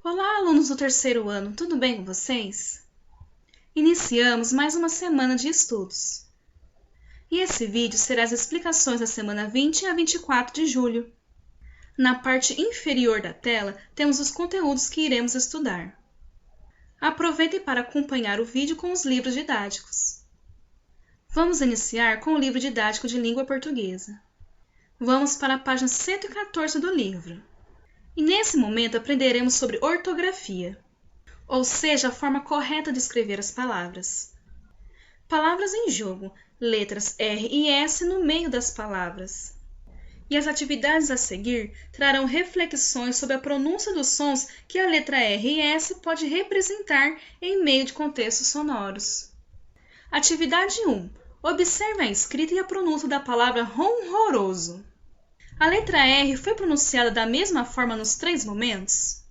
Olá, alunos do terceiro ano, tudo bem com vocês? Iniciamos mais uma semana de estudos. E esse vídeo será as explicações da semana 20 a 24 de julho. Na parte inferior da tela, temos os conteúdos que iremos estudar. Aproveitem para acompanhar o vídeo com os livros didáticos. Vamos iniciar com o livro didático de língua portuguesa. Vamos para a página 114 do livro. E nesse momento aprenderemos sobre ortografia, ou seja, a forma correta de escrever as palavras. Palavras em jogo, letras R e S no meio das palavras. E as atividades a seguir trarão reflexões sobre a pronúncia dos sons que a letra R e S pode representar em meio de contextos sonoros. Atividade 1. Observe a escrita e a pronúncia da palavra honroroso. A letra R foi pronunciada da mesma forma nos 3 momentos?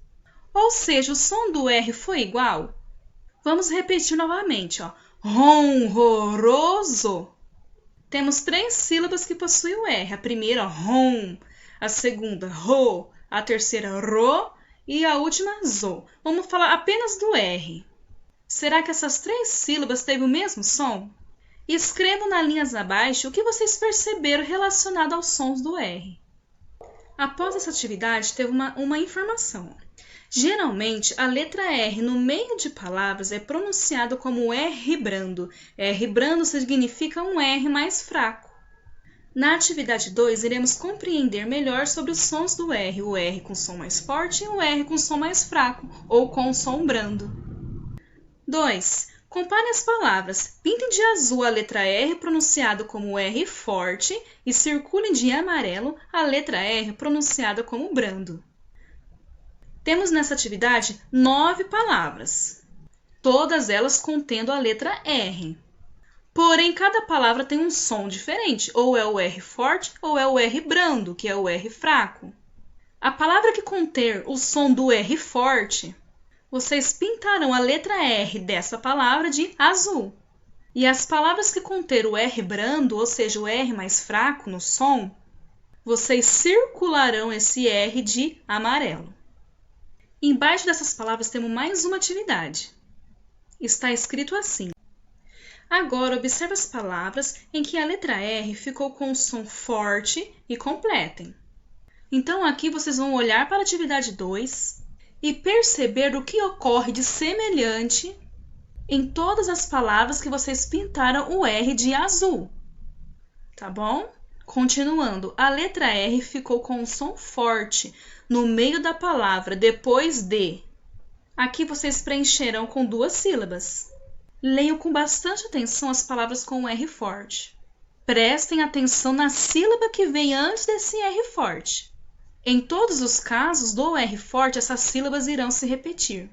Ou seja, o som do R foi igual? Vamos repetir novamente. Honroroso. Temos 3 sílabas que possuem o R. A primeira, ron. A segunda, ro. A terceira, ro. E a última, zo. Vamos falar apenas do R. Será que essas 3 sílabas têm o mesmo som? Escrevam nas linhas abaixo o que vocês perceberam relacionado aos sons do R. Após essa atividade, teve uma informação. Geralmente, a letra R no meio de palavras é pronunciada como R brando. R brando significa um R mais fraco. Na atividade 2, iremos compreender melhor sobre os sons do R, o R com som mais forte e o R com som mais fraco, ou com som brando. 2. Compare as palavras. Pintem de azul a letra R pronunciada como R forte e circulem de amarelo a letra R pronunciada como brando. Temos nessa atividade 9 palavras, todas elas contendo a letra R. Porém, cada palavra tem um som diferente, ou é o R forte ou é o R brando, que é o R fraco. A palavra que conter o som do R forte, vocês pintarão a letra R dessa palavra de azul. E as palavras que conter o R brando, ou seja, o R mais fraco no som, vocês circularão esse R de amarelo. Embaixo dessas palavras temos mais uma atividade. Está escrito assim. Agora, observe as palavras em que a letra R ficou com o som forte e completem. Então, aqui vocês vão olhar para a atividade 2 e perceber o que ocorre de semelhante em todas as palavras que vocês pintaram o R de azul. Tá bom? Continuando, a letra R ficou com um som forte no meio da palavra, depois de. Aqui vocês preencherão com 2 sílabas. Leiam com bastante atenção as palavras com o R forte. Prestem atenção na sílaba que vem antes desse R forte. Em todos os casos do R forte, essas sílabas irão se repetir.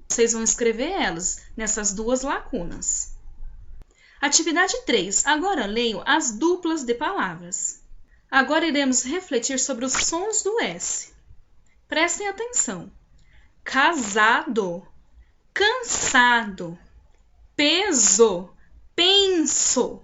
Vocês vão escrever elas nessas 2 lacunas. Atividade 3. Agora leiam as duplas de palavras. Agora iremos refletir sobre os sons do S. Prestem atenção. Casado, cansado, peso, penso.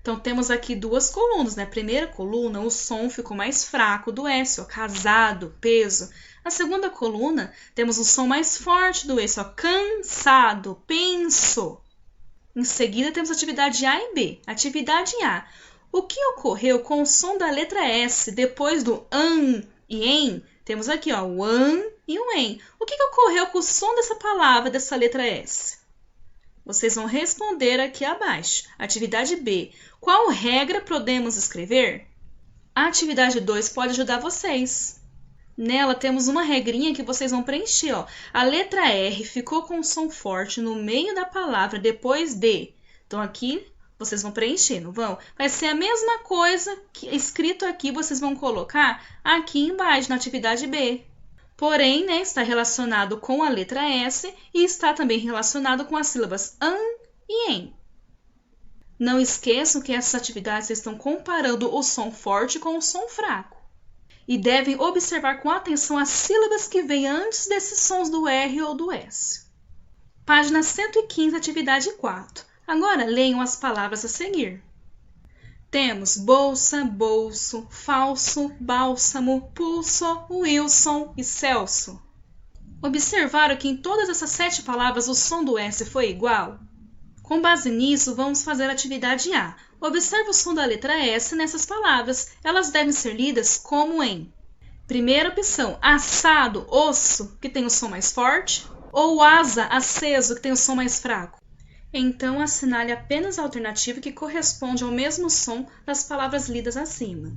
Então, temos aqui 2 colunas, né? Primeira coluna, o som ficou mais fraco do S, casado, peso. Na segunda coluna, temos o som mais forte do S, cansado, penso. Em seguida, temos a atividade A e B. Atividade A. O que ocorreu com o som da letra S depois do an e em? Temos aqui o an e o em. O que ocorreu com o som dessa palavra, dessa letra S? Vocês vão responder aqui abaixo. Atividade B. Qual regra podemos escrever? A atividade 2 pode ajudar vocês. Nela temos uma regrinha que vocês vão preencher. A letra R ficou com um som forte no meio da palavra depois de. Então aqui vocês vão preencher, não vão? Vai ser a mesma coisa que escrito aqui, vocês vão colocar aqui embaixo na atividade B. Porém, está relacionado com a letra S e está também relacionado com as sílabas an e em. Não esqueçam que essas atividades estão comparando o som forte com o som fraco. E devem observar com atenção as sílabas que vêm antes desses sons do R ou do S. Página 115, atividade 4. Agora leiam as palavras a seguir. Temos bolsa, bolso, falso, bálsamo, pulso, Wilson e Celso. Observaram que em todas essas 7 palavras o som do S foi igual? Com base nisso, vamos fazer a atividade A. Observe o som da letra S nessas palavras. Elas devem ser lidas como em: primeira opção, assado, osso, que tem o som mais forte, ou asa, aceso, que tem o som mais fraco. Então, assinale apenas a alternativa que corresponde ao mesmo som das palavras lidas acima.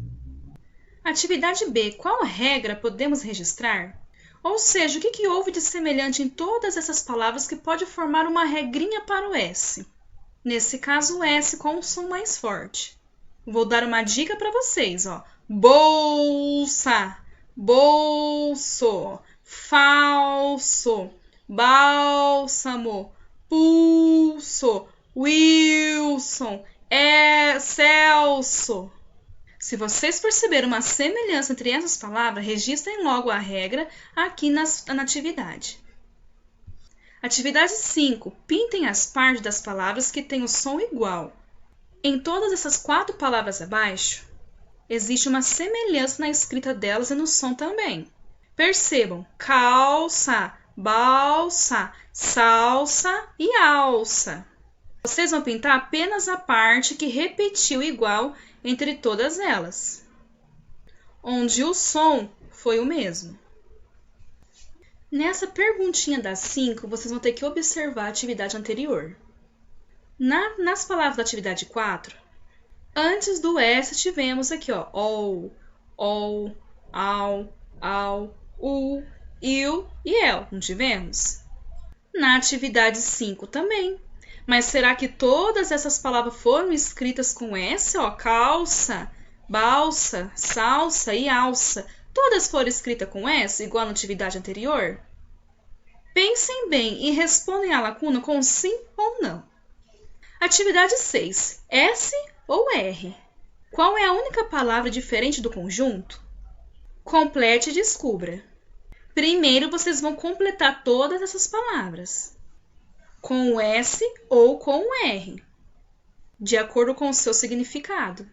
Atividade B. Qual regra podemos registrar? Ou seja, o que houve de semelhante em todas essas palavras que pode formar uma regrinha para o S? Nesse caso, o S com o som mais forte. Vou dar uma dica para vocês, ó. Bolsa, bolso, falso, bálsamo, pulso, Wilson, Celso. Se vocês perceberam uma semelhança entre essas palavras, registrem logo a regra aqui na atividade. Atividade 5. Pintem as partes das palavras que têm o som igual. Em todas essas 4 palavras abaixo, existe uma semelhança na escrita delas e no som também. Percebam: calça, balsa, salsa e alça. Vocês vão pintar apenas a parte que repetiu igual entre todas elas, onde o som foi o mesmo. Nessa perguntinha das 5, vocês vão ter que observar a atividade anterior. Nas palavras da atividade 4, antes do S tivemos aqui, ó, ol, ao, il e el, não tivemos? Na atividade 5 também. Mas será que todas essas palavras foram escritas com S, ó, calça, balsa, salsa e alça? Todas foram escritas com S, igual na atividade anterior? Pensem bem e respondem a lacuna com sim ou não. Atividade 6. S ou R? Qual é a única palavra diferente do conjunto? Complete e descubra. Primeiro, vocês vão completar todas essas palavras com o S ou com o R, de acordo com o seu significado.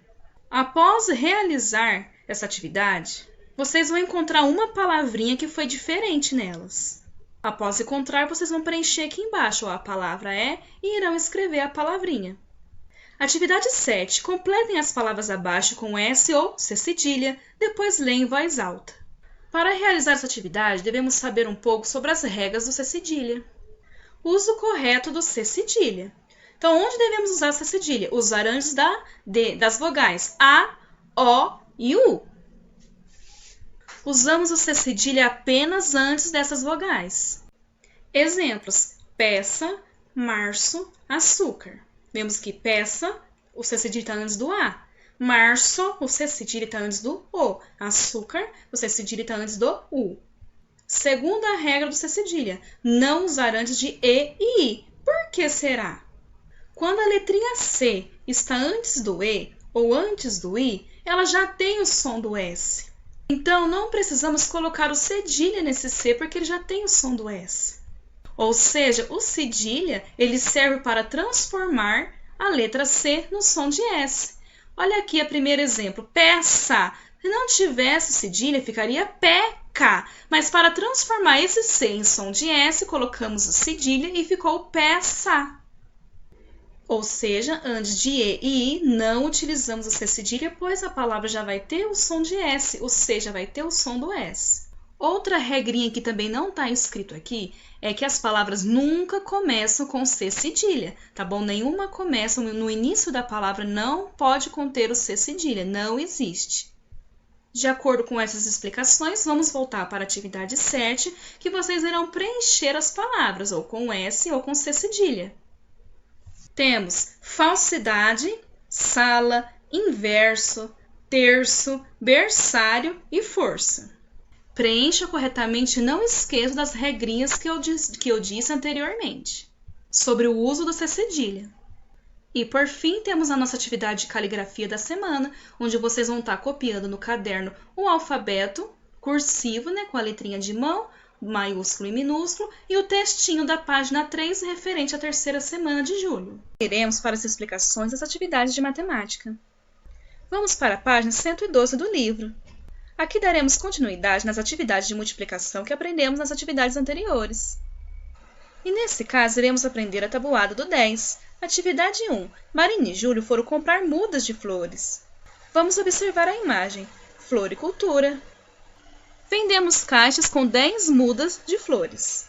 Após realizar essa atividade, vocês vão encontrar uma palavrinha que foi diferente nelas. Após encontrar, vocês vão preencher aqui embaixo a palavra é e irão escrever a palavrinha. Atividade 7. Completem as palavras abaixo com S ou C cedilha, depois leem em voz alta. Para realizar essa atividade, devemos saber um pouco sobre as regras do C cedilha. Uso correto do C cedilha. Então, onde devemos usar C cedilha? Usar antes das vogais A, O e U. Usamos o C cedilha apenas antes dessas vogais. Exemplos: peça, março, açúcar. Vemos que peça, o C cedilha está antes do A. Março, o C cedilha está antes do O. Açúcar, o C cedilha está antes do U. Segunda regra do C cedilha: não usar antes de E e I. Por que será? Quando a letrinha C está antes do E ou antes do I, ela já tem o som do S. Então, não precisamos colocar o cedilha nesse C, porque ele já tem o som do S. Ou seja, o cedilha ele serve para transformar a letra C no som de S. Olha aqui o primeiro exemplo, peça. Se não tivesse cedilha, ficaria peca. Mas para transformar esse C em som de S, colocamos o cedilha e ficou peça. Ou seja, antes de E e I, não utilizamos o C cedilha, pois a palavra já vai ter o som de S, o C já vai ter o som do S. Outra regrinha que também não está escrito aqui é que as palavras nunca começam com C cedilha, tá bom? Nenhuma começa no início da palavra, não pode conter o C cedilha, não existe. De acordo com essas explicações, vamos voltar para a atividade 7, que vocês irão preencher as palavras, ou com S ou com C cedilha. Temos falsidade, sala, inverso, terço, berçário e força. Preencha corretamente e não esqueça das regrinhas que eu disse anteriormente, sobre o uso do C cedilha. E por fim, temos a nossa atividade de caligrafia da semana, onde vocês vão estar copiando no caderno o alfabeto cursivo, com a letrinha de mão, maiúsculo e minúsculo, e o textinho da página 3, referente à terceira semana de julho. Iremos para as explicações das atividades de matemática. Vamos para a página 112 do livro. Aqui daremos continuidade nas atividades de multiplicação que aprendemos nas atividades anteriores. E nesse caso, iremos aprender a tabuada do 10. Atividade 1. Marina e Júlio foram comprar mudas de flores. Vamos observar a imagem. Floricultura. Vendemos caixas com 10 mudas de flores.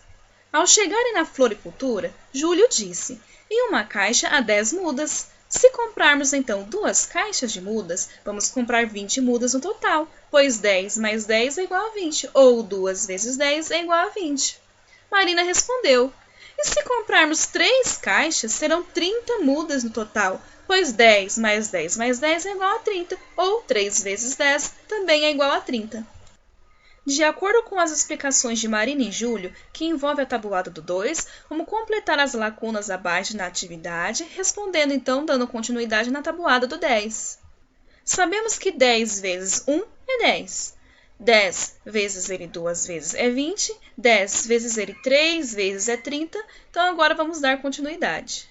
Ao chegarem na floricultura, Júlio disse: em uma caixa há 10 mudas. Se comprarmos então 2 caixas de mudas, vamos comprar 20 mudas no total, pois 10 mais 10 é igual a 20, ou 2 vezes 10 é igual a 20. Marina respondeu: e se comprarmos 3 caixas, serão 30 mudas no total, pois 10 mais 10 mais 10 é igual a 30, ou 3 vezes 10 também é igual a 30. De acordo com as explicações de Marina e Júlio, que envolve a tabuada do 2, vamos completar as lacunas abaixo na atividade, respondendo então, dando continuidade na tabuada do 10. Sabemos que 10 vezes 1 é 10. 10 vezes ele 2 vezes é 20. 10 vezes ele 3 vezes é 30. Então, agora vamos dar continuidade.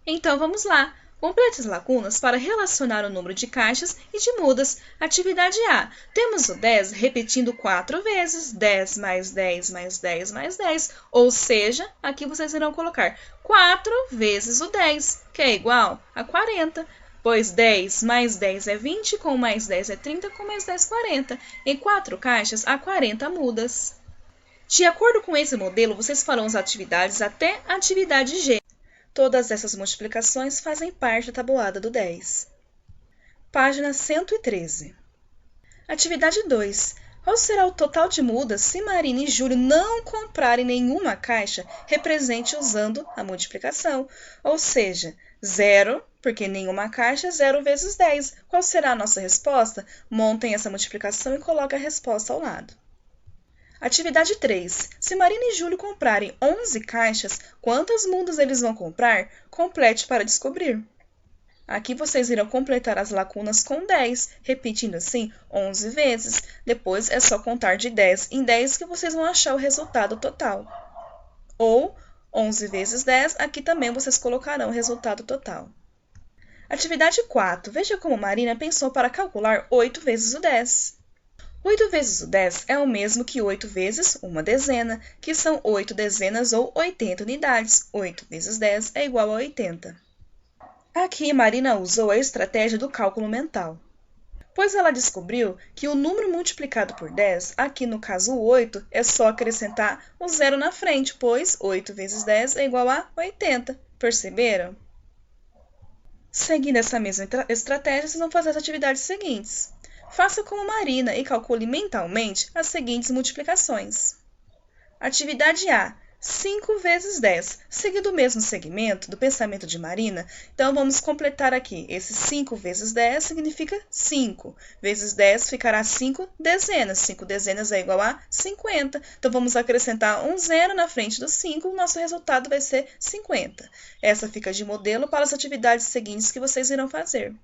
Então, vamos lá. Complete as lacunas para relacionar o número de caixas e de mudas. Atividade A. Temos o 10 repetindo 4 vezes. 10 mais 10 mais 10 mais 10. Ou seja, aqui vocês irão colocar 4 vezes o 10, que é igual a 40. Pois 10 mais 10 é 20, com mais 10 é 30, com mais 10 40. Em 4 caixas há 40 mudas. De acordo com esse modelo, vocês farão as atividades até a atividade G. Todas essas multiplicações fazem parte da tabuada do 10. Página 113. Atividade 2. Qual será o total de mudas se Marina e Júlio não comprarem nenhuma caixa represente usando a multiplicação? Ou seja, 0, porque nenhuma caixa é 0 vezes 10. Qual será a nossa resposta? Montem essa multiplicação e coloquem a resposta ao lado. Atividade 3. Se Marina e Júlio comprarem 11 caixas, quantas mudas eles vão comprar? Complete para descobrir. Aqui vocês irão completar as lacunas com 10, repetindo assim 11 vezes. Depois é só contar de 10 em 10 que vocês vão achar o resultado total. Ou 11 vezes 10, aqui também vocês colocarão o resultado total. Atividade 4. Veja como Marina pensou para calcular 8 vezes o 10. 8 vezes o 10 é o mesmo que 8 vezes uma dezena, que são 8 dezenas ou 80 unidades. 8 vezes 10 é igual a 80. Aqui, Marina usou a estratégia do cálculo mental, pois ela descobriu que o número multiplicado por 10, aqui no caso o 8, é só acrescentar o 0 na frente, pois 8 vezes 10 é igual a 80. Perceberam? Seguindo essa mesma estratégia, vocês vão fazer as atividades seguintes. Faça como Marina e calcule mentalmente as seguintes multiplicações. Atividade A. 5 vezes 10. Seguindo o mesmo segmento do pensamento de Marina, então vamos completar aqui. Esse 5 vezes 10 significa 5. Vezes 10 ficará 5 dezenas. 5 dezenas é igual a 50. Então, vamos acrescentar um 0 na frente do 5. O nosso resultado vai ser 50. Essa fica de modelo para as atividades seguintes que vocês irão fazer.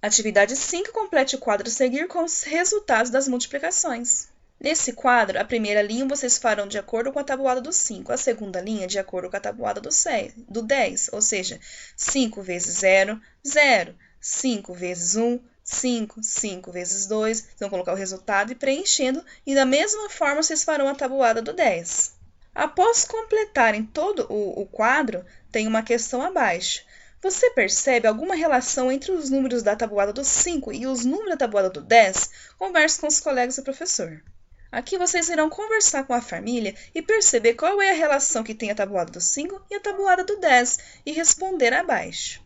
Atividade 5, complete o quadro a seguir com os resultados das multiplicações. Nesse quadro, a primeira linha vocês farão de acordo com a tabuada do 5, a segunda linha de acordo com a tabuada do 10, ou seja, 5 vezes 0, 0, 5 vezes 1, 5, 5 vezes 2, vocês vão colocar o resultado e preenchendo, e da mesma forma vocês farão a tabuada do 10. Após completarem todo o quadro, tem uma questão abaixo. Você percebe alguma relação entre os números da tabuada do 5 e os números da tabuada do 10? Converse com os colegas do professor. Aqui vocês irão conversar com a família e perceber qual é a relação que tem a tabuada do 5 e a tabuada do 10 e responder abaixo.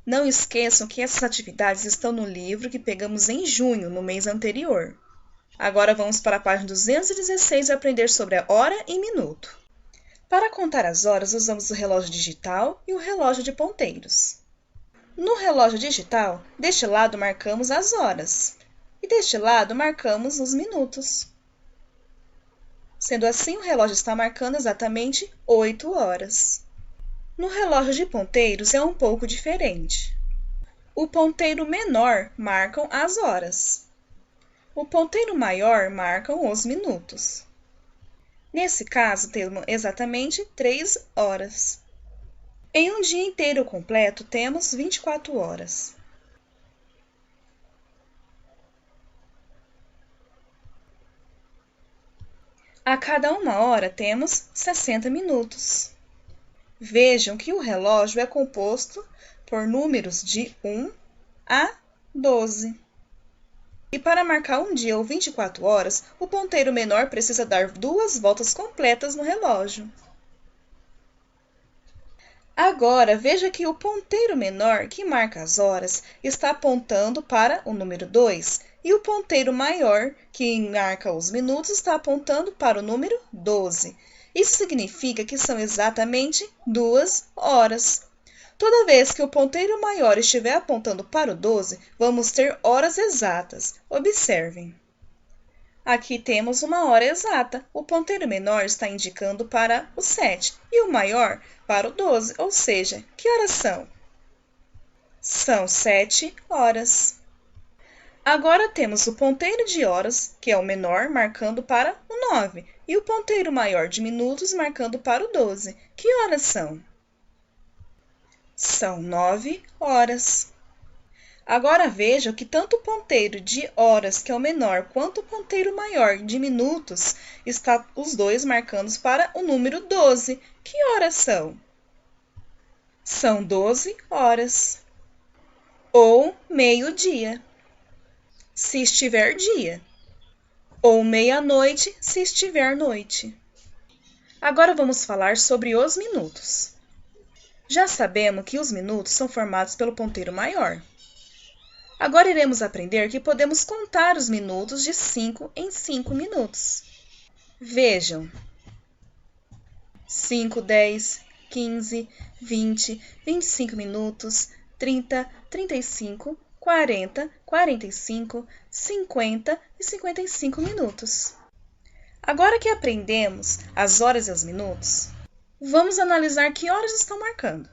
Não esqueçam que essas atividades estão no livro que pegamos em junho, no mês anterior. Agora vamos para a página 216 e aprender sobre a hora e minuto. Para contar as horas, usamos o relógio digital e o relógio de ponteiros. No relógio digital, deste lado marcamos as horas e deste lado marcamos os minutos. Sendo assim, o relógio está marcando exatamente 8 horas. No relógio de ponteiros é um pouco diferente. O ponteiro menor marca as horas. O ponteiro maior marca os minutos. Nesse caso, temos exatamente 3 horas. Em um dia inteiro completo, temos 24 horas. A cada 1 hora temos 60 minutos. Vejam que o relógio é composto por números de 1 a 12. E para marcar um dia ou 24 horas, o ponteiro menor precisa dar 2 voltas completas no relógio. Agora, veja que o ponteiro menor, que marca as horas, está apontando para o número 2, e o ponteiro maior, que marca os minutos, está apontando para o número 12. Isso significa que são exatamente 2 horas. Toda vez que o ponteiro maior estiver apontando para o 12, vamos ter horas exatas. Observem. Aqui temos uma hora exata. O ponteiro menor está indicando para o 7 e o maior para o 12, ou seja, que horas são? São 7 horas. Agora temos o ponteiro de horas, que é o menor, marcando para o 9, e o ponteiro maior de minutos marcando para o 12. Que horas são? São 9 horas. Agora vejam que tanto o ponteiro de horas, que é o menor, quanto o ponteiro maior de minutos, está os dois marcando para o número 12. Que horas são? São 12 horas. Ou meio-dia, se estiver dia. Ou meia-noite, se estiver noite. Agora vamos falar sobre os minutos. Já sabemos que os minutos são formados pelo ponteiro maior. Agora iremos aprender que podemos contar os minutos de 5 em 5 minutos. Vejam. 5, 10, 15, 20, 25 minutos, 30, 35, 40, 45, 50 e 55 minutos. Agora que aprendemos as horas e os minutos, vamos analisar que horas estão marcando.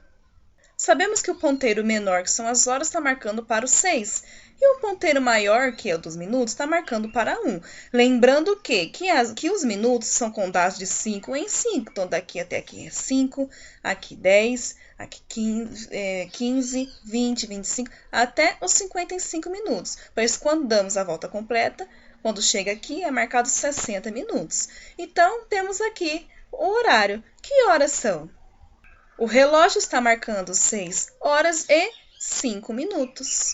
Sabemos que o ponteiro menor, que são as horas, está marcando para o 6. E o ponteiro maior, que é o dos minutos, está marcando para 1. Lembrando que os minutos são contados de 5 em 5. Então, daqui até aqui é 5, aqui 10, aqui 15, 20, 25, até os 55 minutos. Pois quando damos a volta completa, quando chega aqui, é marcado 60 minutos. Então, temos aqui o horário. Que horas são? O relógio está marcando 6 horas e 5 minutos.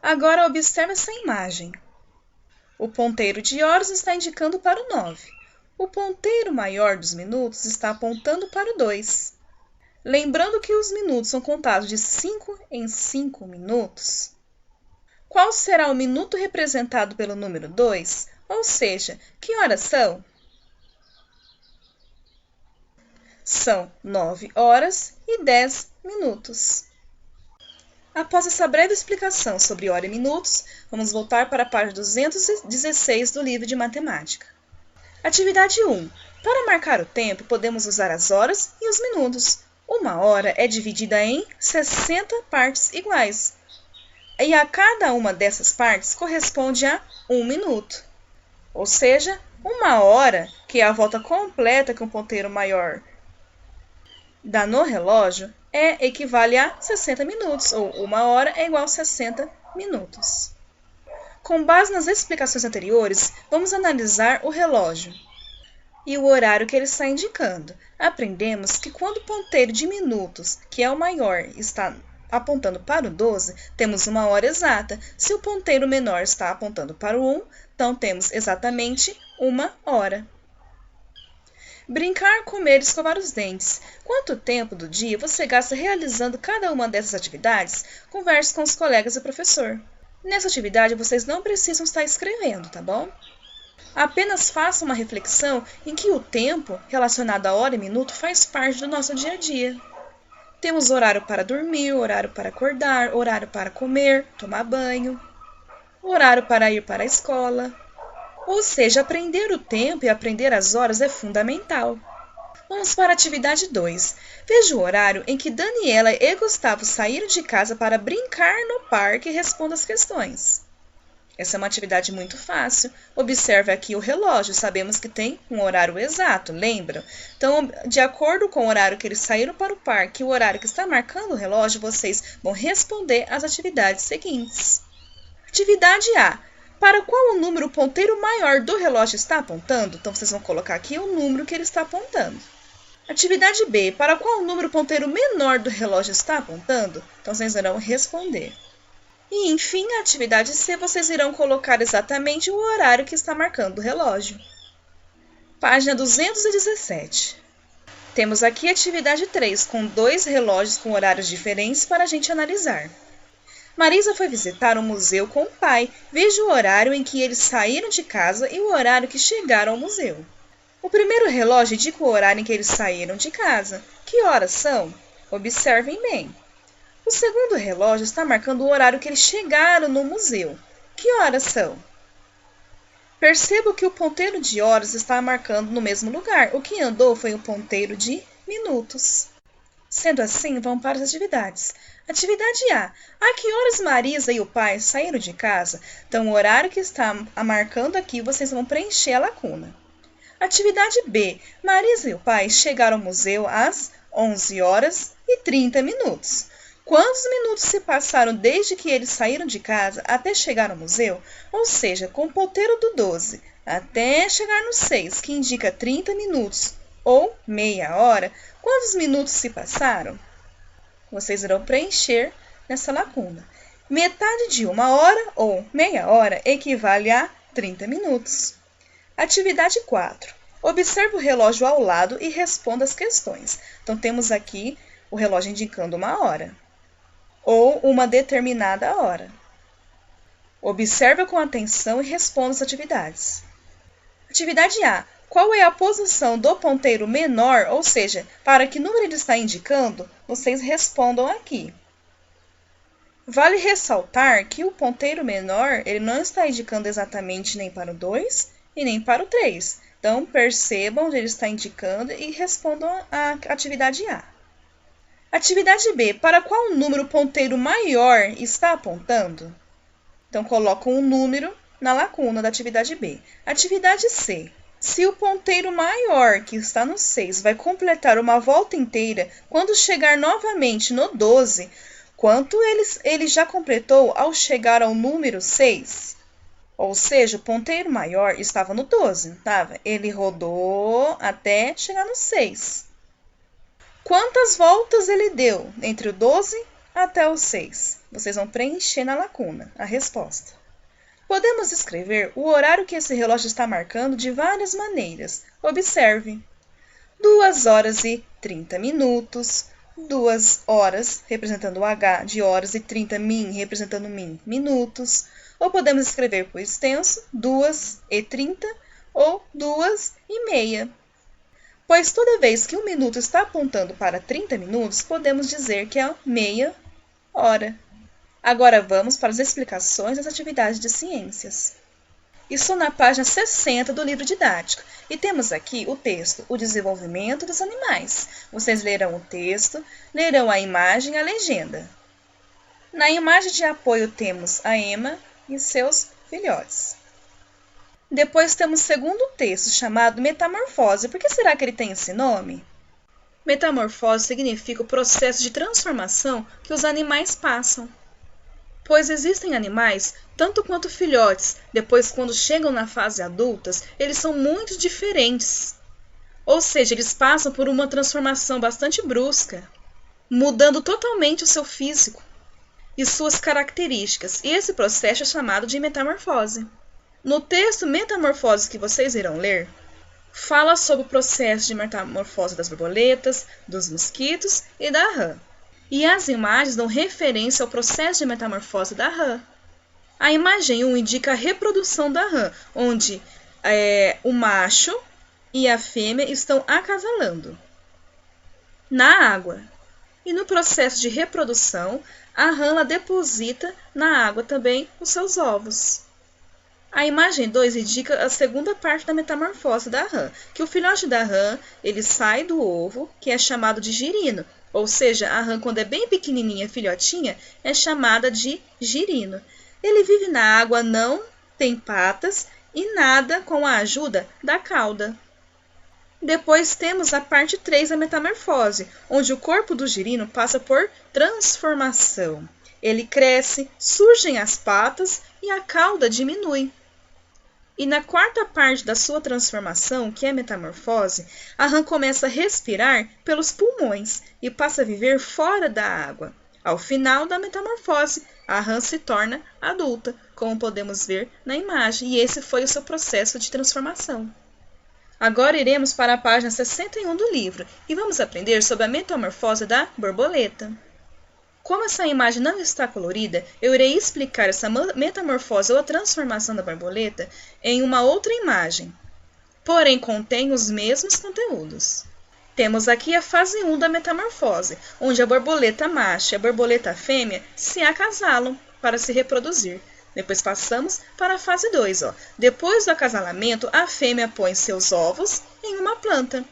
Agora observe essa imagem. O ponteiro de horas está indicando para o 9. O ponteiro maior dos minutos está apontando para o 2. Lembrando que os minutos são contados de 5 em 5 minutos. Qual será o minuto representado pelo número 2? Ou seja, que horas são? São 9 horas e 10 minutos. Após essa breve explicação sobre hora e minutos, vamos voltar para a página 216 do livro de matemática. Atividade 1. Para marcar o tempo, podemos usar as horas e os minutos. Uma hora é dividida em 60 partes iguais. E a cada uma dessas partes corresponde a 1 minuto. Ou seja, uma hora, que é a volta completa que um ponteiro maior dá no relógio, equivale a 60 minutos, ou uma hora é igual a 60 minutos. Com base nas explicações anteriores, vamos analisar o relógio e o horário que ele está indicando. Aprendemos que quando o ponteiro de minutos, que é o maior, está apontando para o 12, temos uma hora exata. Se o ponteiro menor está apontando para o 1, então temos exatamente uma hora. Brincar, comer e escovar os dentes. Quanto tempo do dia você gasta realizando cada uma dessas atividades? Converse com os colegas e professor. Nessa atividade, vocês não precisam estar escrevendo, tá bom? Apenas faça uma reflexão em que o tempo relacionado à hora e minuto faz parte do nosso dia a dia. Temos horário para dormir, horário para acordar, horário para comer, tomar banho, horário para ir para a escola. Ou seja, aprender o tempo e aprender as horas é fundamental. Vamos para a atividade 2. Veja o horário em que Daniela e Gustavo saíram de casa para brincar no parque e responda as questões. Essa é uma atividade muito fácil. Observe aqui o relógio, sabemos que tem um horário exato, lembram? Então, de acordo com o horário que eles saíram para o parque e o horário que está marcando o relógio, vocês vão responder as atividades seguintes. Atividade A. Para qual o número o ponteiro maior do relógio está apontando? Então, vocês vão colocar aqui o número que ele está apontando. Atividade B. Para qual o número o ponteiro menor do relógio está apontando? Então, vocês irão responder. E, enfim, a atividade C, vocês irão colocar exatamente o horário que está marcando o relógio. Página 217. Temos aqui a atividade 3, com 2 relógios com horários diferentes para a gente analisar. Marisa foi visitar um museu com o pai. Veja o horário em que eles saíram de casa e o horário que chegaram ao museu. O primeiro relógio indica o horário em que eles saíram de casa. Que horas são? Observem bem. O segundo relógio está marcando o horário que eles chegaram no museu. Que horas são? Perceba que o ponteiro de horas está marcando no mesmo lugar. O que andou foi o ponteiro de minutos. Sendo assim, vamos para as atividades. Atividade A. A que horas Marisa e o pai saíram de casa? Então, o horário que está marcando aqui, vocês vão preencher a lacuna. Atividade B. Marisa e o pai chegaram ao museu às 11 horas e 30 minutos. Quantos minutos se passaram desde que eles saíram de casa até chegar ao museu? Ou seja, com o ponteiro do 12 até chegar no 6, que indica 30 minutos ou meia hora, quantos minutos se passaram? Vocês irão preencher nessa lacuna. Metade de 1 hora ou meia hora equivale a 30 minutos. Atividade 4. Observe o relógio ao lado e responda as questões. Então, temos aqui o relógio indicando 1 hora ou uma determinada hora. Observe com atenção e responda as atividades. Atividade A. Qual é a posição do ponteiro menor, ou seja, para que número ele está indicando? Vocês respondam aqui. Vale ressaltar que o ponteiro menor ele não está indicando exatamente nem para o 2 e nem para o 3. Então, percebam onde ele está indicando e respondam a atividade A. Atividade B. Para qual número o ponteiro maior está apontando? Então, colocam um número na lacuna da atividade B. Atividade C. Se o ponteiro maior, que está no 6, vai completar uma volta inteira, quando chegar novamente no 12, quanto ele já completou ao chegar ao número 6? Ou seja, o ponteiro maior estava no 12, estava? Ele rodou até chegar no 6. Quantas voltas ele deu entre o 12 até o 6? Vocês vão preencher na lacuna a resposta. Podemos escrever o horário que esse relógio está marcando de várias maneiras. Observe. 2 horas e 30 minutos, 2 horas representando o H de horas e 30 min representando min minutos. Ou podemos escrever por extenso 2 e 30 ou 2 e meia. Pois toda vez que um minuto está apontando para 30 minutos, podemos dizer que é meia hora. Agora vamos para as explicações das atividades de ciências. Estou na página 60 do livro didático e temos aqui o texto, o desenvolvimento dos animais. Vocês lerão o texto, lerão a imagem e a legenda. Na imagem de apoio temos a ema e seus filhotes. Depois temos o segundo texto, chamado Metamorfose. Por que será que ele tem esse nome? Metamorfose significa o processo de transformação que os animais passam. Pois existem animais, tanto quanto filhotes, depois quando chegam na fase adultas, eles são muito diferentes. Ou seja, eles passam por uma transformação bastante brusca, mudando totalmente o seu físico e suas características, e esse processo é chamado de metamorfose. No texto Metamorfose que vocês irão ler, fala sobre o processo de metamorfose das borboletas, dos mosquitos e da rã. E as imagens dão referência ao processo de metamorfose da rã. A imagem 1 indica a reprodução da rã, onde o macho e a fêmea estão acasalando na água. E no processo de reprodução, a rã deposita na água também os seus ovos. A imagem 2 indica a segunda parte da metamorfose da rã, que o filhote da rã ele sai do ovo, que é chamado de girino. Ou seja, a rã, quando é bem pequenininha, filhotinha, é chamada de girino. Ele vive na água, não tem patas e nada com a ajuda da cauda. Depois temos a parte 3 da metamorfose, onde o corpo do girino passa por transformação. Ele cresce, surgem as patas e a cauda diminui. E na quarta parte da sua transformação, que é a metamorfose, a rã começa a respirar pelos pulmões e passa a viver fora da água. Ao final da metamorfose, a rã se torna adulta, como podemos ver na imagem, e esse foi o seu processo de transformação. Agora iremos para a página 61 do livro e vamos aprender sobre a metamorfose da borboleta. Como essa imagem não está colorida, eu irei explicar essa metamorfose ou a transformação da borboleta em uma outra imagem, porém contém os mesmos conteúdos. Temos aqui a fase 1 da metamorfose, onde a borboleta macho e a borboleta fêmea se acasalam para se reproduzir. Depois passamos para a fase 2. Depois do acasalamento, a fêmea põe seus ovos em uma planta.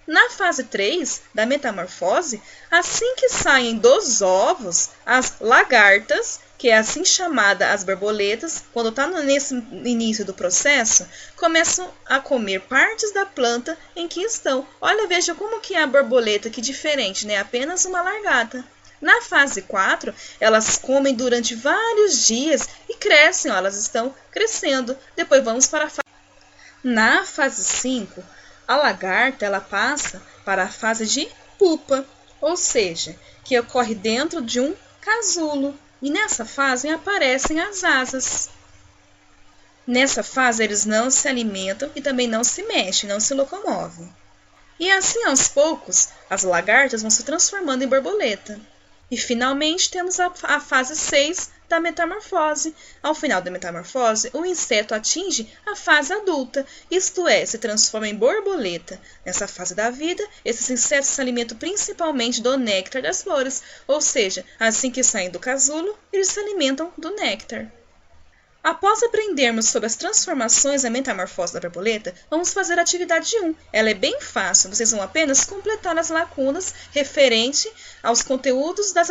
Na fase 3 da metamorfose, assim que saem dos ovos, as lagartas, que é assim chamada as borboletas, quando está nesse início do processo, começam a comer partes da planta em que estão. Olha, veja como que é a borboleta, que diferente, né? Apenas uma lagarta. Na fase 4, elas comem durante vários dias e crescem, elas estão crescendo. Depois vamos para a fase... Na fase 5, a lagarta ela passa para a fase de pupa, ou seja, que ocorre dentro de um casulo. E nessa fase aparecem as asas. Nessa fase eles não se alimentam e também não se mexem, não se locomovem. E assim aos poucos, as lagartas vão se transformando em borboleta. E finalmente temos a fase 6 da metamorfose. Ao final da metamorfose, o inseto atinge a fase adulta, isto é, se transforma em borboleta. Nessa fase da vida, esses insetos se alimentam principalmente do néctar das flores, ou seja, assim que saem do casulo, eles se alimentam do néctar. Após aprendermos sobre as transformações da metamorfose da borboleta, vamos fazer a atividade 1. Ela é bem fácil, vocês vão apenas completar as lacunas referente aos conteúdos das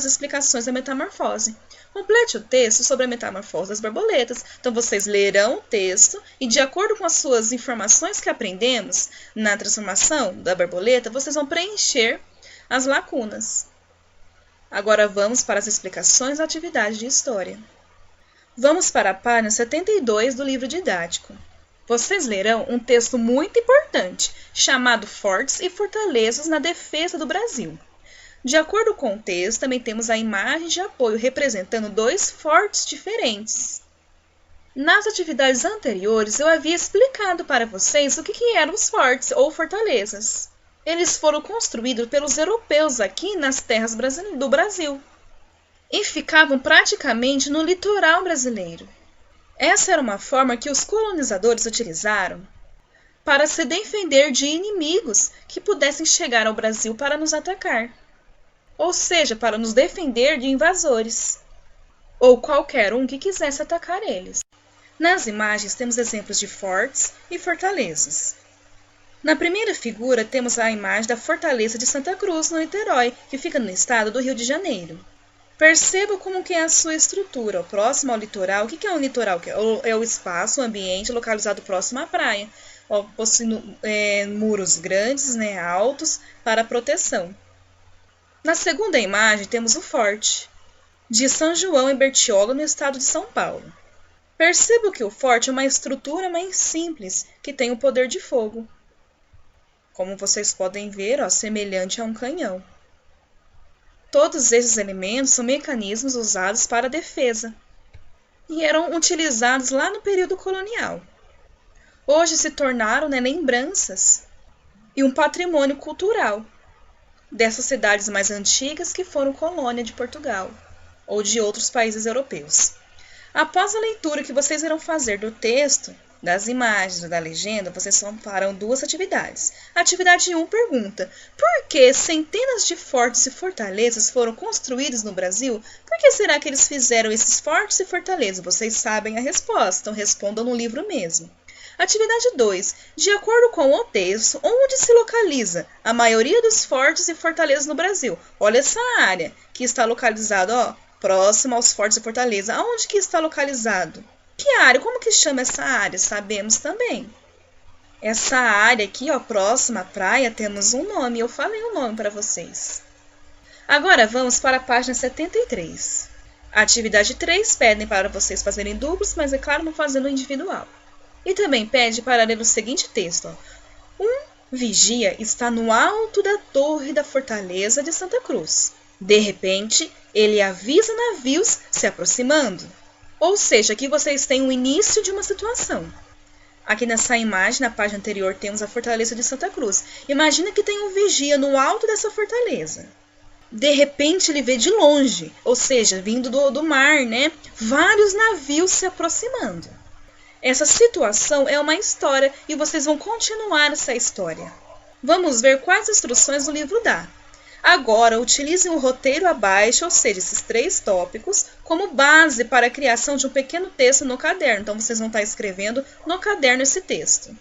explicações da metamorfose. Complete o texto sobre a metamorfose das borboletas. Então, vocês lerão o texto e, de acordo com as suas informações que aprendemos na transformação da borboleta, vocês vão preencher as lacunas. Agora, vamos para as explicações da atividade de história. Vamos para a página 72 do livro didático. Vocês lerão um texto muito importante, chamado Fortes e Fortalezas na Defesa do Brasil. De acordo com o texto, também temos a imagem de apoio representando dois fortes diferentes. Nas atividades anteriores, eu havia explicado para vocês o que eram os fortes ou fortalezas. Eles foram construídos pelos europeus aqui nas terras do Brasil e ficavam praticamente no litoral brasileiro. Essa era uma forma que os colonizadores utilizaram para se defender de inimigos que pudessem chegar ao Brasil para nos atacar, ou seja, para nos defender de invasores, ou qualquer um que quisesse atacar eles. Nas imagens temos exemplos de fortes e fortalezas. Na primeira figura temos a imagem da Fortaleza de Santa Cruz, no Niterói, que fica no estado do Rio de Janeiro. Perceba como que é a sua estrutura, próximo ao litoral. O que é um litoral? É o espaço, o ambiente localizado próximo à praia. Possui muros grandes, altos, para proteção. Na segunda imagem temos o forte de São João em Bertioga, no estado de São Paulo. Perceba que o forte é uma estrutura mais simples, que tem o poder de fogo. Como vocês podem ver, semelhante a um canhão. Todos esses elementos são mecanismos usados para a defesa e eram utilizados lá no período colonial. Hoje se tornaram lembranças e um patrimônio cultural dessas cidades mais antigas que foram colônia de Portugal ou de outros países europeus. Após a leitura que vocês irão fazer do texto, das imagens e da legenda, vocês farão duas atividades. A atividade 1 pergunta: por que centenas de fortes e fortalezas foram construídos no Brasil? Por que será que eles fizeram esses fortes e fortalezas? Vocês sabem a resposta, então respondam no livro mesmo. Atividade 2. De acordo com o texto, onde se localiza a maioria dos fortes e fortalezas no Brasil? Olha essa área que está localizada próximo aos fortes e fortalezas. Aonde que está localizado? Que área? Como que chama essa área? Sabemos também. Essa área aqui, próxima à praia, temos um nome. Eu falei o nome para vocês. Agora vamos para a página 73. A atividade 3 pede para vocês fazerem duplos, mas é claro, não fazendo individual. E também pede para ler o seguinte texto. Ó. Um vigia está no alto da torre da fortaleza de Santa Cruz. De repente, ele avisa navios se aproximando. Ou seja, aqui vocês têm o início de uma situação. Aqui nessa imagem, na página anterior, temos a fortaleza de Santa Cruz. Imagina que tem um vigia no alto dessa fortaleza. De repente ele vê de longe, ou seja, vindo do mar, né? Vários navios se aproximando. Essa situação é uma história e vocês vão continuar essa história. Vamos ver quais instruções o livro dá. Agora, utilizem o roteiro abaixo, ou seja, esses 3 tópicos, como base para a criação de um pequeno texto no caderno. Então, vocês vão estar escrevendo no caderno esse texto.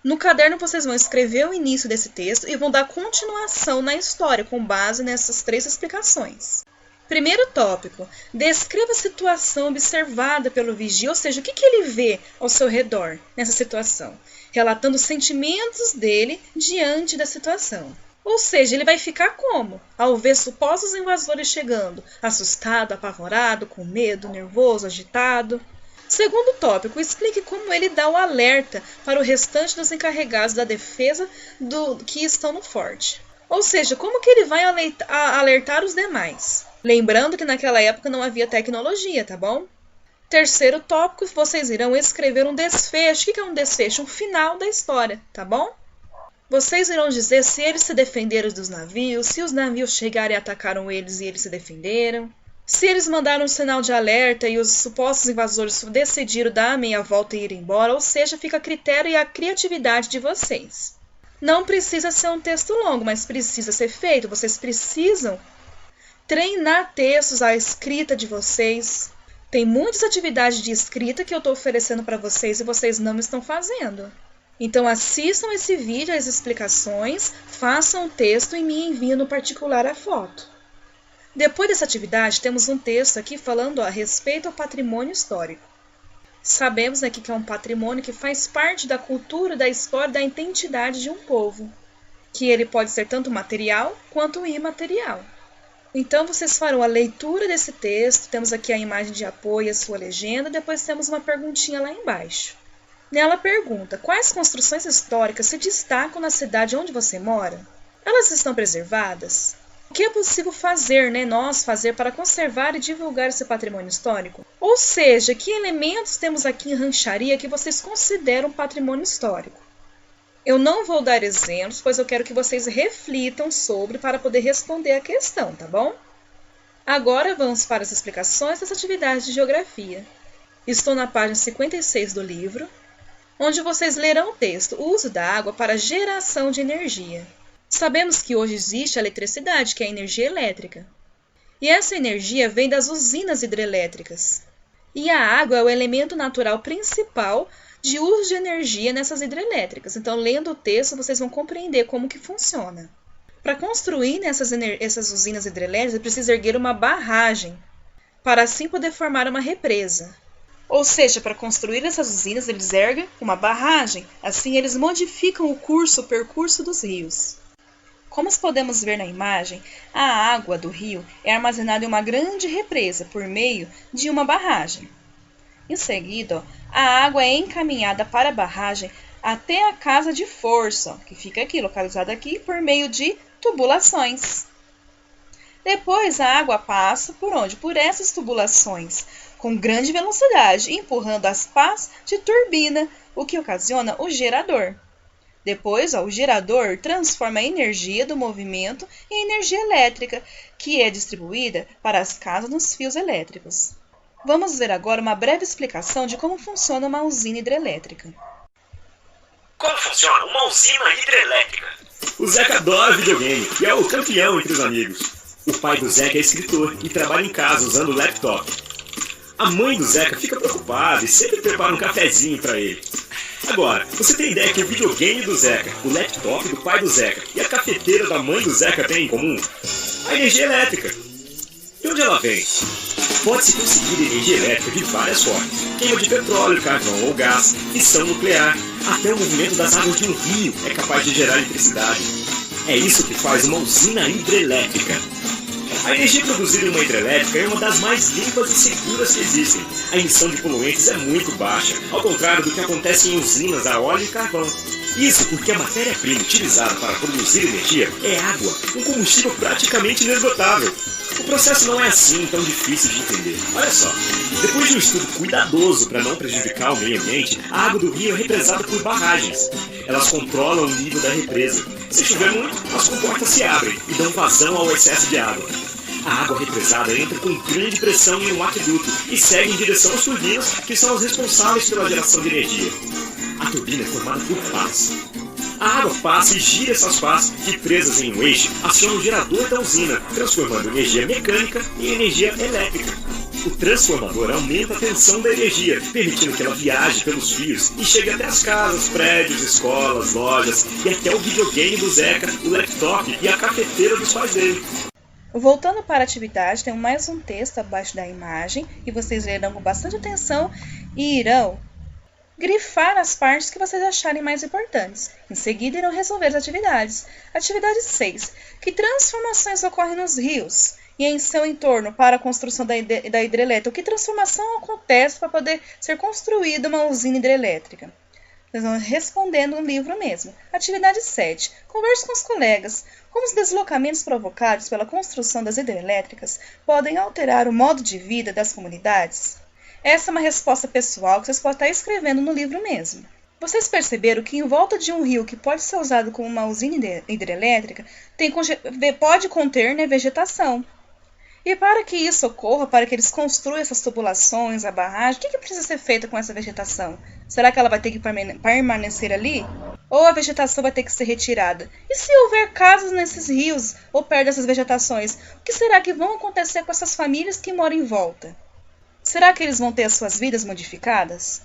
No caderno, vocês vão escrever o início desse texto e vão dar continuação na história, com base nessas 3 explicações. Primeiro tópico, descreva a situação observada pelo vigia, ou seja, o que ele vê ao seu redor nessa situação, relatando os sentimentos dele diante da situação. Ou seja, ele vai ficar como? Ao ver supostos invasores chegando, assustado, apavorado, com medo, nervoso, agitado. Segundo tópico, explique como ele dá o alerta para o restante dos encarregados da defesa que estão no forte. Ou seja, como que ele vai alertar os demais? Lembrando que naquela época não havia tecnologia, tá bom? Terceiro tópico, vocês irão escrever um desfecho. O que é um desfecho? Um final da história, tá bom? Vocês irão dizer se eles se defenderam dos navios, se os navios chegaram e atacaram eles e eles se defenderam. Se eles mandaram um sinal de alerta e os supostos invasores decidiram dar a meia volta e ir embora, ou seja, fica a critério e a criatividade de vocês. Não precisa ser um texto longo, mas precisa ser feito. Vocês precisam treinar textos, a escrita de vocês. Tem muitas atividades de escrita que eu estou oferecendo para vocês e vocês não estão fazendo. Então assistam esse vídeo, as explicações, façam o texto e me enviem no particular a foto. Depois dessa atividade, temos um texto aqui falando a respeito ao patrimônio histórico. Sabemos aqui que é um patrimônio que faz parte da cultura, da história, da identidade de um povo, que ele pode ser tanto material quanto imaterial. Então, vocês farão a leitura desse texto, temos aqui a imagem de apoio, a sua legenda, depois temos uma perguntinha lá embaixo. Nela pergunta, quais construções históricas se destacam na cidade onde você mora? Elas estão preservadas? O que é possível fazer, nós fazer para conservar e divulgar esse patrimônio histórico? Ou seja, que elementos temos aqui em Rancharia que vocês consideram patrimônio histórico? Eu não vou dar exemplos, pois eu quero que vocês reflitam sobre para poder responder a questão, tá bom? Agora vamos para as explicações das atividades de geografia. Estou na página 56 do livro, onde vocês lerão o texto, o uso da água para geração de energia. Sabemos que hoje existe a eletricidade, que é a energia elétrica. E essa energia vem das usinas hidrelétricas. E a água é o elemento natural principal de uso de energia nessas hidrelétricas. Então, lendo o texto, vocês vão compreender como que funciona. Para construir essas usinas hidrelétricas, é preciso erguer uma barragem, para assim poder formar uma represa. Ou seja, para construir essas usinas, eles erguem uma barragem. Assim, eles modificam o percurso dos rios. Como podemos ver na imagem, a água do rio é armazenada em uma grande represa por meio de uma barragem. Em seguida, a água é encaminhada para a barragem até a casa de força, que fica aqui, localizada aqui, por meio de tubulações. Depois, a água passa por onde? Por essas tubulações, com grande velocidade, empurrando as pás de turbina, o que ocasiona o gerador. Depois, o gerador transforma a energia do movimento em energia elétrica, que é distribuída para as casas nos fios elétricos. Vamos ver agora uma breve explicação de como funciona uma usina hidrelétrica. Como funciona uma usina hidrelétrica? O Zeca adora videogame e é o campeão entre os amigos. O pai do Zeca é escritor e trabalha em casa usando o laptop. A mãe do Zeca fica preocupada e sempre prepara um cafezinho para ele. Agora, você tem ideia que o videogame do Zeca, o laptop do pai do Zeca e a cafeteira da mãe do Zeca têm em comum? A energia elétrica. De onde ela vem? Pode-se conseguir energia elétrica de várias formas. Queima de petróleo, carvão ou gás, fissão nuclear, até o movimento das águas de um rio é capaz de gerar eletricidade. É isso que faz uma usina hidrelétrica. A energia produzida em uma hidrelétrica é uma das mais limpas e seguras que existem. A emissão de poluentes é muito baixa, ao contrário do que acontece em usinas a óleo e carvão. Isso porque a matéria-prima utilizada para produzir energia é água, um combustível praticamente inesgotável. O processo não é assim tão difícil de entender. Olha só, depois de um estudo cuidadoso para não prejudicar o meio ambiente, a água do rio é represada por barragens. Elas controlam o nível da represa. Se chover muito, as comportas se abrem e dão vazão ao excesso de água. A água represada entra com grande pressão em um aqueduto e segue em direção às turbinas, que são as responsáveis pela geração de energia. A turbina é formada por pás. A água passa e gira essas pás que, presas em um eixo, acionam o gerador da usina, transformando energia mecânica em energia elétrica. O transformador aumenta a tensão da energia, permitindo que ela viaje pelos fios e chegue até as casas, prédios, escolas, lojas e até o videogame do Zeca, o laptop e a cafeteira dos pais dele. Voltando para a atividade, tem mais um texto abaixo da imagem e vocês lerão com bastante atenção e irão grifar as partes que vocês acharem mais importantes. Em seguida, irão resolver as atividades. Atividade 6. Que transformações ocorrem nos rios e em seu entorno para a construção da hidrelétrica? Que transformação acontece para poder ser construída uma usina hidrelétrica? Vocês vão respondendo no livro mesmo. Atividade 7. Converse com os colegas. Como os deslocamentos provocados pela construção das hidrelétricas podem alterar o modo de vida das comunidades? Essa é uma resposta pessoal que vocês podem estar escrevendo no livro mesmo. Vocês perceberam que em volta de um rio que pode ser usado como uma usina hidrelétrica, pode conter vegetação. E para que isso ocorra, para que eles construam essas tubulações, a barragem, o que precisa ser feito com essa vegetação? Será que ela vai ter que permanecer ali? Ou a vegetação vai ter que ser retirada? E se houver casas nesses rios ou perto dessas vegetações, o que será que vão acontecer com essas famílias que moram em volta? Será que eles vão ter as suas vidas modificadas?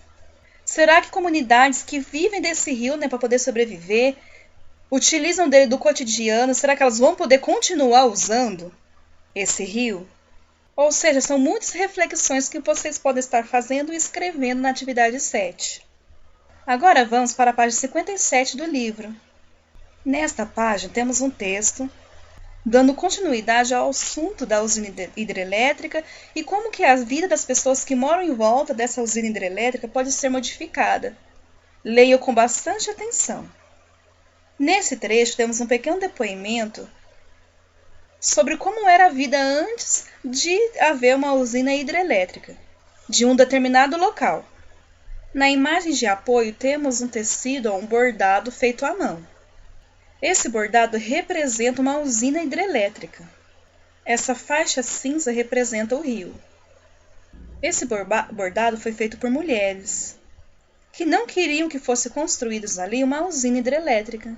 Será que comunidades que vivem desse rio, para poder sobreviver, utilizam dele do cotidiano, será que elas vão poder continuar usando esse rio? Ou seja, são muitas reflexões que vocês podem estar fazendo e escrevendo na atividade 7. Agora vamos para a página 57 do livro. Nesta página temos um texto dando continuidade ao assunto da usina hidrelétrica e como que a vida das pessoas que moram em volta dessa usina hidrelétrica pode ser modificada. Leia com bastante atenção. Nesse trecho temos um pequeno depoimento sobre como era a vida antes de haver uma usina hidrelétrica, de um determinado local. Na imagem de apoio temos um tecido ou um bordado feito à mão. Esse bordado representa uma usina hidrelétrica. Essa faixa cinza representa o rio. Esse bordado foi feito por mulheres que não queriam que fosse construída ali uma usina hidrelétrica.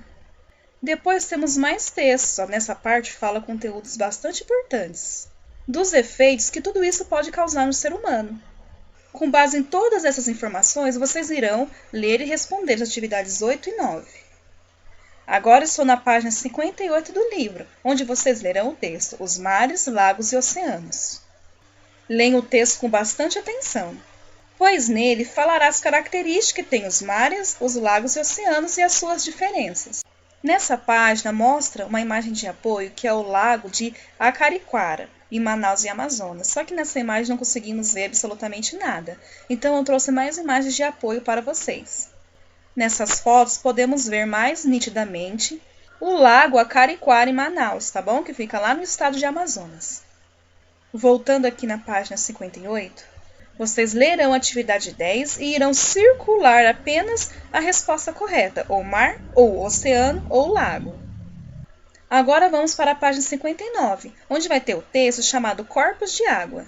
Depois temos mais textos. Nessa parte fala conteúdos bastante importantes dos efeitos que tudo isso pode causar no ser humano. Com base em todas essas informações, vocês irão ler e responder as atividades 8 e 9. Agora estou na página 58 do livro, onde vocês lerão o texto Os Mares, Lagos e Oceanos. Leiam o texto com bastante atenção, pois nele falará as características que têm os mares, os lagos e oceanos e as suas diferenças. Nessa página mostra uma imagem de apoio que é o lago de Acariquara, em Manaus e Amazonas. Só que nessa imagem não conseguimos ver absolutamente nada, então eu trouxe mais imagens de apoio para vocês. Nessas fotos podemos ver mais nitidamente o lago Acariquara em Manaus, tá bom? Que fica lá no estado de Amazonas. Voltando aqui na página 58, vocês lerão a atividade 10 e irão circular apenas a resposta correta, ou mar, ou oceano, ou lago. Agora vamos para a página 59, onde vai ter o texto chamado Corpos de Água.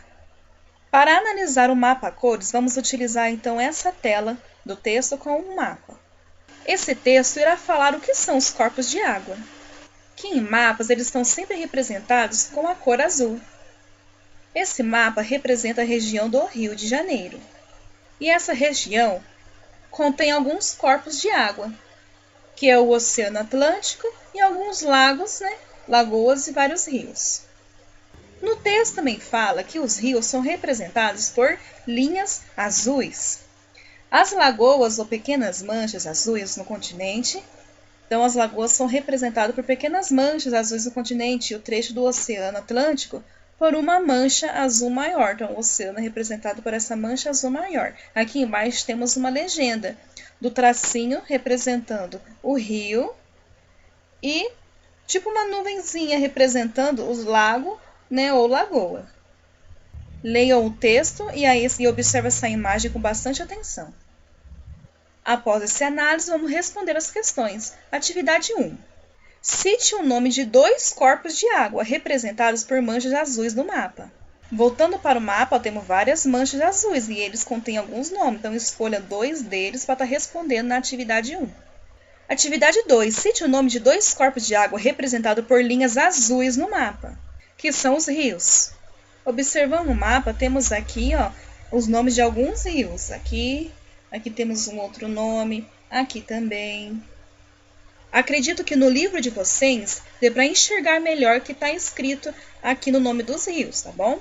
Para analisar o mapa a cores, vamos utilizar então essa tela do texto com um mapa. Esse texto irá falar o que são os corpos de água, que em mapas eles estão sempre representados com a cor azul. Esse mapa representa a região do Rio de Janeiro. E essa região contém alguns corpos de água, que é o Oceano Atlântico e alguns lagos, lagoas e vários rios. No texto também fala que os rios são representados por linhas azuis. As lagoas ou pequenas manchas azuis no continente Então, as lagoas são representadas por pequenas manchas azuis no continente e o trecho do Oceano Atlântico por uma mancha azul maior. Então, o oceano é representado por essa mancha azul maior. Aqui embaixo temos uma legenda do tracinho representando o rio e tipo uma nuvenzinha representando os lagos, né, ou lagoa. Leiam o texto e observe essa imagem com bastante atenção. Após essa análise, vamos responder as questões. Atividade 1. Cite o nome de 2 corpos de água representados por manchas azuis no mapa. Voltando para o mapa, temos várias manchas azuis e eles contêm alguns nomes, então escolha 2 deles para estar respondendo na atividade 1. Atividade 2. Cite o nome de 2 corpos de água representados por linhas azuis no mapa, que são os rios. Observando o mapa, temos aqui os nomes de alguns rios. Aqui temos um outro nome, aqui também. Acredito que no livro de vocês dê para enxergar melhor o que está escrito aqui no nome dos rios, tá bom?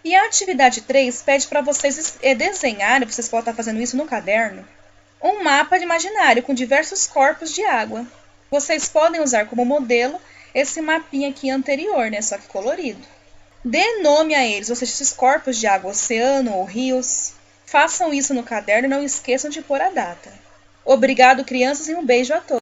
E a atividade 3 pede para vocês desenharem, vocês podem estar fazendo isso no caderno, um mapa imaginário com diversos corpos de água. Vocês podem usar como modelo esse mapinha aqui anterior, né? Só que colorido. Dê nome a eles, ou seja, esses corpos de água, oceano ou rios. Façam isso no caderno e não esqueçam de pôr a data. Obrigado, crianças, e um beijo a todos.